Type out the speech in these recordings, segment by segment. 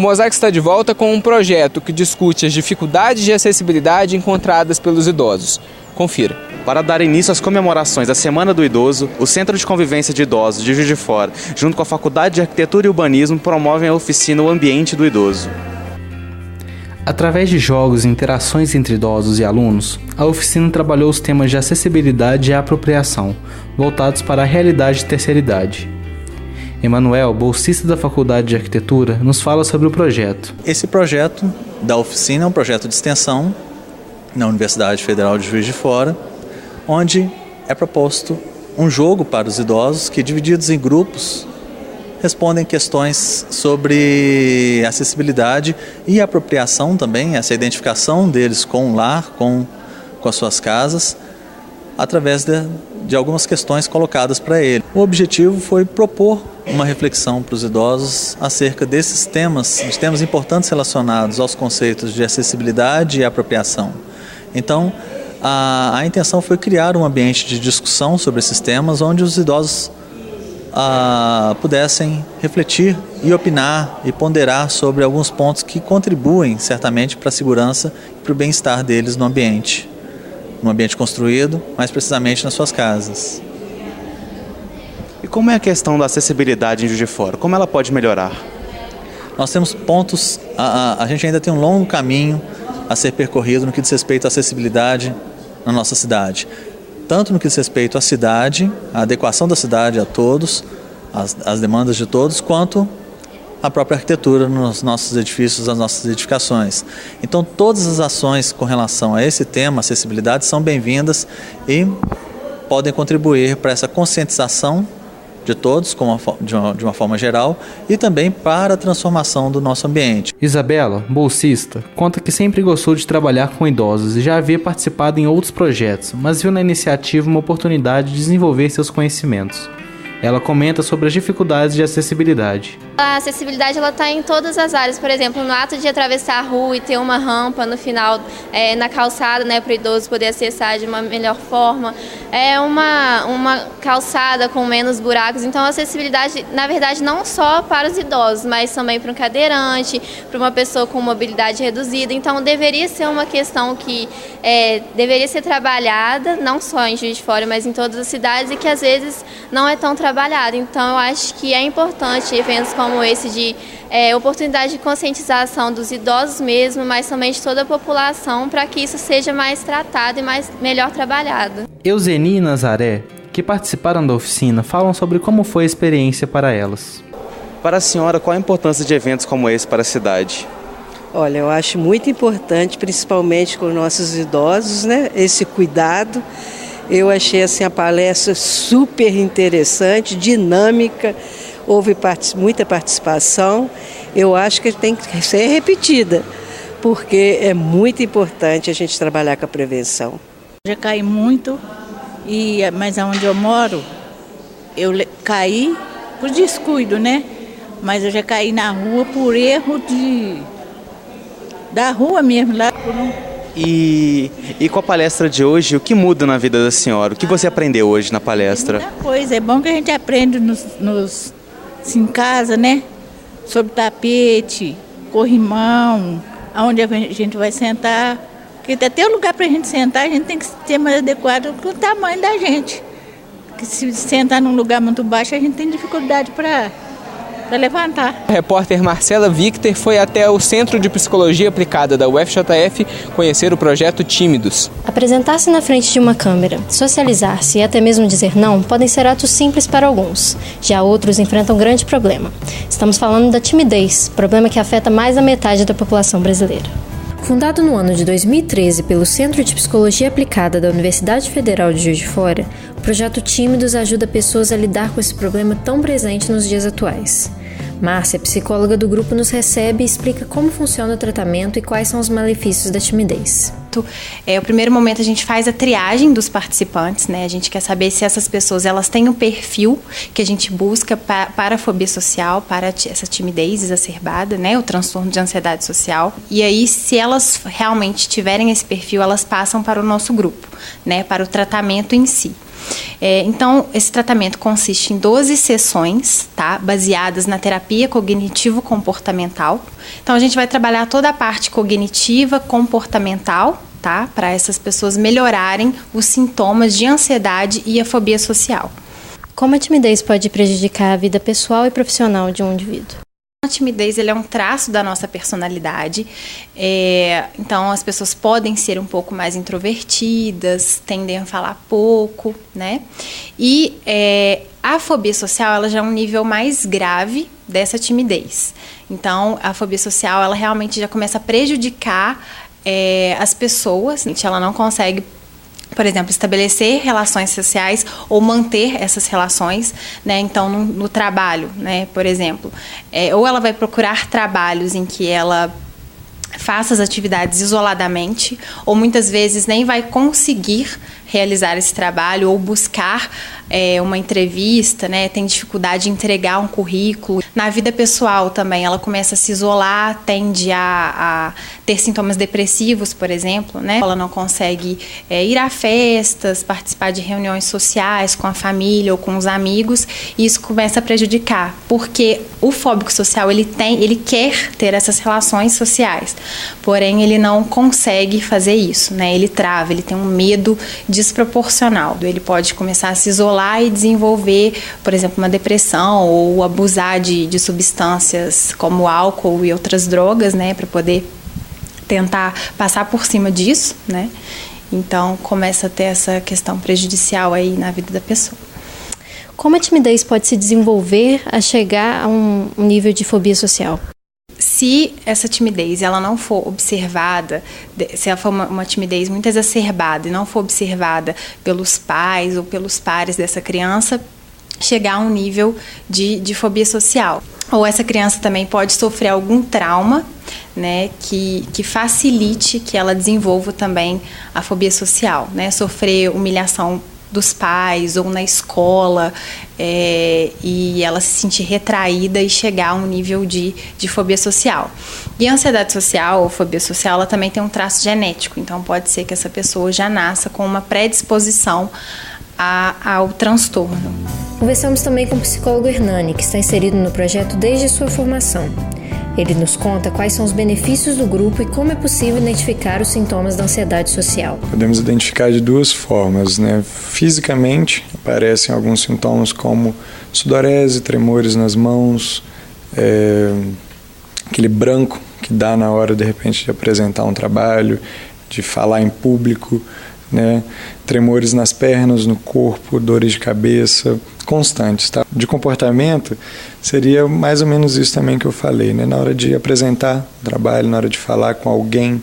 Mosaic está de volta com um projeto que discute as dificuldades de acessibilidade encontradas pelos idosos. Confira. Para dar início às comemorações da Semana do Idoso, o Centro de Convivência de Idosos de Juiz de Fora, junto com a Faculdade de Arquitetura e Urbanismo, promovem a oficina O Ambiente do Idoso. Através de jogos e interações entre idosos e alunos, a oficina trabalhou os temas de acessibilidade e apropriação, voltados para a realidade de terceira idade. Emanuel, bolsista da Faculdade de Arquitetura, nos fala sobre o projeto. Esse projeto da oficina é um projeto de extensão na Universidade Federal de Juiz de Fora, onde é proposto um jogo para os idosos que, divididos em grupos, respondem questões sobre acessibilidade e apropriação também, essa identificação deles com o lar, com as suas casas, através de algumas questões colocadas para ele. O objetivo foi propor uma reflexão para os idosos acerca desses temas, de temas importantes relacionados aos conceitos de acessibilidade e apropriação. Então, a intenção foi criar um ambiente de discussão sobre esses temas, onde os idosos pudessem refletir e opinar e ponderar sobre alguns pontos que contribuem certamente para a segurança e para o bem-estar deles no ambiente construído, mais precisamente nas suas casas. E como é a questão da acessibilidade em Juiz de Fora? Como ela pode melhorar? Nós temos pontos, a gente ainda tem um longo caminho a ser percorrido no que diz respeito à acessibilidade na nossa cidade. Tanto no que diz respeito à cidade, à adequação da cidade a todos, às demandas de todos, quanto à própria arquitetura nos nossos edifícios, nas nossas edificações. Então, todas as ações com relação a esse tema, acessibilidade, são bem-vindas e podem contribuir para essa conscientização de todos, de uma forma geral, e também para a transformação do nosso ambiente. Isabela, bolsista, conta que sempre gostou de trabalhar com idosos e já havia participado em outros projetos, mas viu na iniciativa uma oportunidade de desenvolver seus conhecimentos. Ela comenta sobre as dificuldades de acessibilidade. A acessibilidade está em todas as áreas, por exemplo, no ato de atravessar a rua e ter uma rampa no final, na calçada, para o idoso poder acessar de uma melhor forma, uma calçada com menos buracos. Então a acessibilidade, na verdade, não só para os idosos, mas também para um cadeirante, para uma pessoa com mobilidade reduzida. Então deveria ser uma questão que deveria ser trabalhada, não só em Juiz de Fora, mas em todas as cidades, e que às vezes não é tão trabalhada. Então eu acho que é importante eventos como esse de oportunidade de conscientização dos idosos mesmo, mas também de toda a população, para que isso seja mais tratado e melhor trabalhado. Euseni e Nazaré, que participaram da oficina, falam sobre como foi a experiência para elas. Para a senhora, qual a importância de eventos como esse para a cidade? Olha, eu acho muito importante, principalmente com os nossos idosos, esse cuidado. Eu achei a palestra super interessante, dinâmica, houve muita participação. Eu acho que tem que ser repetida, porque é muito importante a gente trabalhar com a prevenção. Já caí muito, mas onde eu moro, eu caí por descuido, Mas eu já caí na rua por erro da rua mesmo, lá por E com a palestra de hoje, o que muda na vida da senhora? O que você aprendeu hoje na palestra? Muita coisa, é bom que a gente aprende em casa, sobre tapete, corrimão, aonde a gente vai sentar. Porque até o lugar para a gente sentar, a gente tem que ser mais adequado com o tamanho da gente. Porque se sentar num lugar muito baixo, a gente tem dificuldade para levantar. A repórter Marcela Victor foi até o Centro de Psicologia Aplicada da UFJF conhecer o projeto Tímidos. Apresentar-se na frente de uma câmera, socializar-se e até mesmo dizer não podem ser atos simples para alguns. Já outros enfrentam um grande problema. Estamos falando da timidez, problema que afeta mais da metade da população brasileira. Fundado no ano de 2013 pelo Centro de Psicologia Aplicada da Universidade Federal de Juiz de Fora, o projeto Tímidos ajuda pessoas a lidar com esse problema tão presente nos dias atuais. Márcia, psicóloga do grupo, nos recebe e explica como funciona o tratamento e quais são os malefícios da timidez. momento. O primeiro momento a gente faz a triagem dos participantes, né? A gente quer saber se essas pessoas elas têm o perfil que a gente busca para a fobia social, para essa timidez exacerbada, né? O transtorno de ansiedade social. E aí, se elas realmente tiverem esse perfil, elas passam para o nosso grupo, né? Para o tratamento em si. Então, esse tratamento consiste em 12 sessões, tá? Baseadas na terapia cognitivo-comportamental. Então, a gente vai trabalhar toda a parte cognitiva, comportamental, tá? Para essas pessoas melhorarem os sintomas de ansiedade e a fobia social. Como a timidez pode prejudicar a vida pessoal e profissional de um indivíduo? A timidez ele é um traço da nossa personalidade, então as pessoas podem ser um pouco mais introvertidas, tendem a falar pouco, né? E a fobia social ela já é um nível mais grave dessa timidez. Então a fobia social ela realmente já começa a prejudicar as pessoas, ela não consegue, por exemplo, estabelecer relações sociais ou manter essas relações, né? Então, no trabalho, né? Por exemplo, ou ela vai procurar trabalhos em que ela faça as atividades isoladamente, ou muitas vezes nem vai conseguir realizar esse trabalho ou buscar uma entrevista, né? Tem dificuldade de entregar um currículo. Na vida pessoal também, ela começa a se isolar, tende a ter sintomas depressivos, por exemplo, né? Ela não consegue ir a festas, participar de reuniões sociais com a família ou com os amigos, e isso começa a prejudicar, porque o fóbico social, ele quer ter essas relações sociais, porém ele não consegue fazer isso, né? Ele trava, ele tem um medo desproporcional. Ele pode começar a se isolar e desenvolver, por exemplo, uma depressão ou abusar de substâncias como álcool e outras drogas, né, para poder tentar passar por cima disso, né? Então começa a ter essa questão prejudicial aí na vida da pessoa. Como a timidez pode se desenvolver a chegar a um nível de fobia social? Se essa timidez ela não for observada, se ela for uma timidez muito exacerbada e não for observada pelos pais ou pelos pares dessa criança, chegar a um nível de fobia social. Ou essa criança também pode sofrer algum trauma, né, que facilite que ela desenvolva também a fobia social, né, sofrer humilhação dos pais ou na escola, e ela se sentir retraída e chegar a um nível de fobia social. E a ansiedade social ou fobia social, ela também tem um traço genético, então pode ser que essa pessoa já nasça com uma predisposição ao transtorno. Conversamos também com o psicólogo Hernani, que está inserido no projeto desde sua formação. Ele nos conta quais são os benefícios do grupo e como é possível identificar os sintomas da ansiedade social. Podemos identificar de duas formas, né? Fisicamente, aparecem alguns sintomas como sudorese, tremores nas mãos, aquele branco que dá na hora, de repente, de apresentar um trabalho, de falar em público, né? Tremores nas pernas, no corpo, dores de cabeça constantes, tá? De comportamento seria mais ou menos isso também que eu falei, né? Na hora de apresentar o trabalho, na hora de falar com alguém,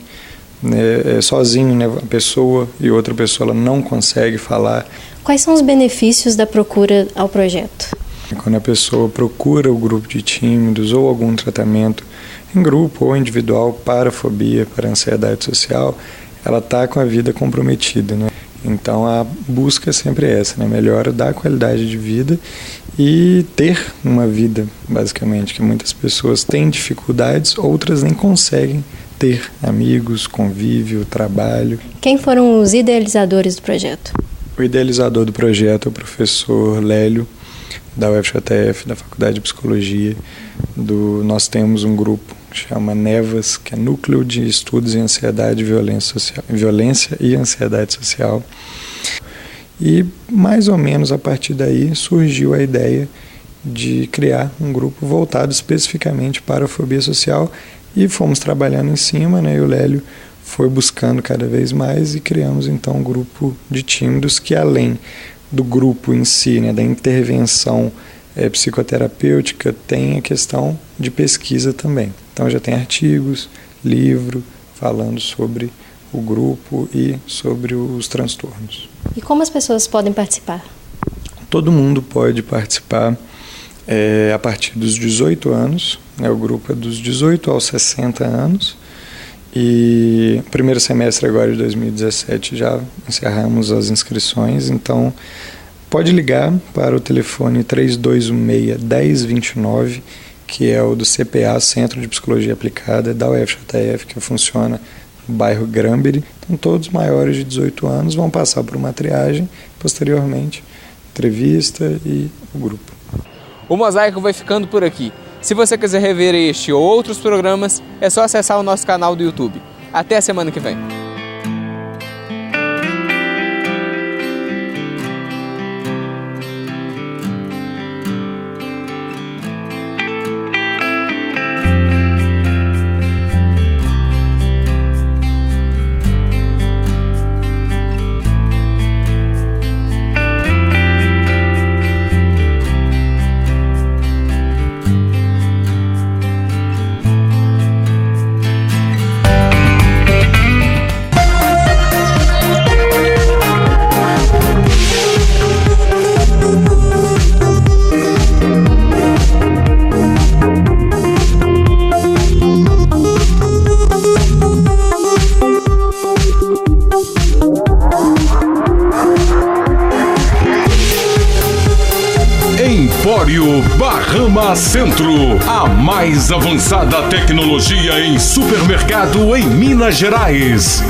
né? Sozinho, né? A pessoa e outra pessoa ela não consegue falar. Quais são os benefícios da procura ao projeto? Quando a pessoa procura o grupo de tímidos ou algum tratamento em grupo ou individual para fobia, para ansiedade social, ela está com a vida comprometida, né? Então a busca sempre é essa, né? Melhora da qualidade de vida e ter uma vida, basicamente, que muitas pessoas têm dificuldades, outras nem conseguem ter amigos, convívio, trabalho. Quem foram os idealizadores do projeto? O idealizador do projeto é o professor Lélio, da UFJF, da Faculdade de Psicologia. Nós temos um grupo que chama NEVAS, que é Núcleo de Estudos em Ansiedade e Violência e Ansiedade Social. E mais ou menos a partir daí surgiu a ideia de criar um grupo voltado especificamente para a fobia social e fomos trabalhando em cima, né? E o Lélio foi buscando cada vez mais e criamos então um grupo de tímidos que, além do grupo em si, né, da intervenção psicoterapêutica, tem a questão de pesquisa também. Então já tem artigos, livro falando sobre o grupo e sobre os transtornos. E como as pessoas podem participar? Todo mundo pode participar a partir dos 18 anos, né, o grupo é dos 18 aos 60 anos, E no primeiro semestre agora de 2017 já encerramos as inscrições, então pode ligar para o telefone 3216-1029, que é o do CPA, Centro de Psicologia Aplicada, da UFJF, que funciona no bairro Granbury. Então todos maiores de 18 anos vão passar por uma triagem, posteriormente entrevista e o grupo. O Mosaico vai ficando por aqui. Se você quiser rever este ou outros programas, é só acessar o nosso canal do YouTube. Até a semana que vem. Empório Bahama Centro, a mais avançada tecnologia em supermercado em Minas Gerais.